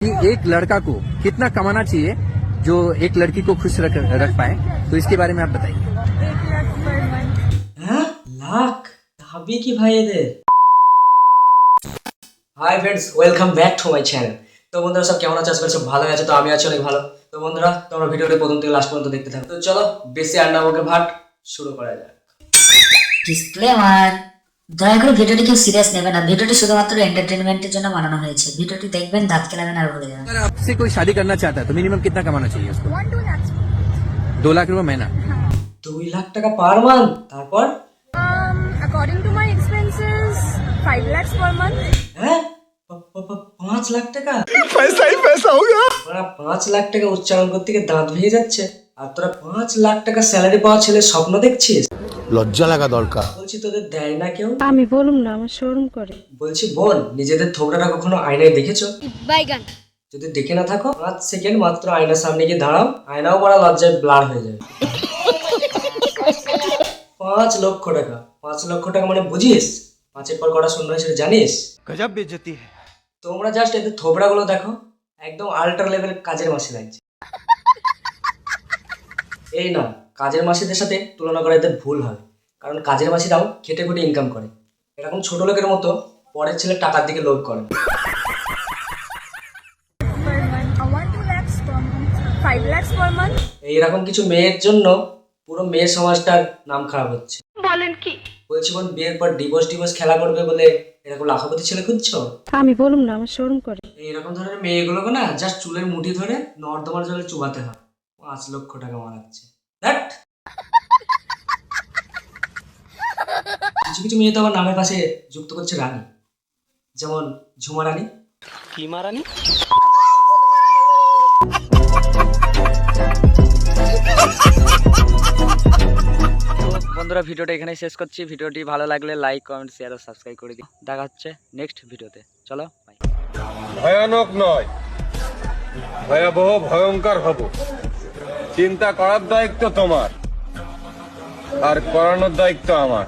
कि एक लड़का को कितना कमाना चाहिए जो एक लड़की को खुश रख पाए, तो इसके बारे में आप बताइए। 1 लाख पर मंथ। হ্যাঁ লাখ ভাবি কি ভাই এদের। Hi friends, welcome back to my channel. তো বন্ধুরা সব কেমন আছো? আশা করি সব ভালো আছে। তো আমি আছি অনেক ভালো। তো বন্ধুরা তোমরা ভিডিওটি প্রথম থেকে লাস্ট পর্যন্ত দেখতে থাকো। তো চলো বেশি আন্ডা বকে ভাট শুরু করা যাক। ডিসক্লেমার, দয়া করে ভিডিওটি কেউ সিরিয়াস নেবেন না। ভিডিওটি শুধুমাত্র এন্টারটেনমেন্টের জন্য বানানো হয়েছে। ভিডিওটি দেখবেন, দাঁত কেলাবেন আর ভুলে যাবেন। अगर आपसे कोई शादी करना चाहता है तो मिनिमम कितना कमाना चाहिए उसको? 1-2 lakhs। 2 लाख रुपए महीना। 2 লাখ টাকা পার মান্থ। তারপর According to my expenses, 5 lakhs per month। হ্যাঁ 5 লাখ টাকা পয়সা ही पैसा होगा। 5 লাখ টাকা উচ্চারণ করতে গিয়ে দাঁত ভেঙে যাচ্ছে, আর তোরা 5 লাখ টাকা স্যালারি পাওয়া ছেলে স্বপ্ন দেখছিস? লজ্জা লাগা দরকার। বলছি তোদের দেয় না কেউ? আমি বলুম না, আমার শোরুম করে। বলছি বোন, নিজেদের থোবড়াটা কখনো আয়নায় দেখেছো? বাইগান। যদি দেখে না থাকো 5 সেকেন্ড মাত্র আয়নার সামনে গিয়ে দাঁড়াও, আয়নাও বড় লজ্জায় ব্লার হয়ে যাবে। 5 লক্ষ টাকা। 5 লক্ষ টাকা মানে বুঝিস? 5-এর পর কটা শূন্য হয় সেটা জানিস? গজব বেইজ্জতি है। তোমরা জাস্ট এদের থোবড়া গুলো দেখো, একদম আল্ট্রা লেভেল কাজের মাসি লাগছে। এই না, কাজের মাসিদের সাথে তুলনা করা এদের ভুল হবে, কারণ কাজের মাসিরাও খেটে খুঁটে ইনকাম করে। এরকম ছোট লোকের মতো পরের ছেলে টাকার দিকে লোভ করে। Per month। 1-2 lakhs per month। 5 lakhs per month। এইরকম কিছু মেয়ের জন্য পুরো মেয়ে সমাজটার নাম খারাপ হচ্ছে। বলেন কি? বলছি বোন, বিয়ের পর ডিভোর্স খেলা করবে বলে এরকম লাখপতি ছেলে খুঁজছো? আমি বলুম না, আমার শোরুম করে। এইরকম ধরনের মেয়েগুলোকে না জাস্ট চুলের মুঠি ধরে নর্দমার জলে চুবাতে হয়। 5 লক্ষ টাকা মারাচ্ছে। দ্যাট কিছু কিছু মেয়ে তো আবার নামের পাশে যুক্ত করছে রানী, যেমন ঝুমা রানী। কি মারানি? বন্ধুরা ভিডিওটা এখানেই শেষ করছি। ভিডিওটি ভালো লাগলে লাইক, কমেন্ট, শেয়ার ও সাবস্ক্রাইব করে দিন। দেখা হচ্ছে নেক্সট ভিডিওতে। চলো বাই। ভয়ানক নয়, ভয়াবহ ভয়ঙ্কর হব। চিন্তা করার দায়িত্ব তোমার, আর করানোর দায়িত্ব আমার।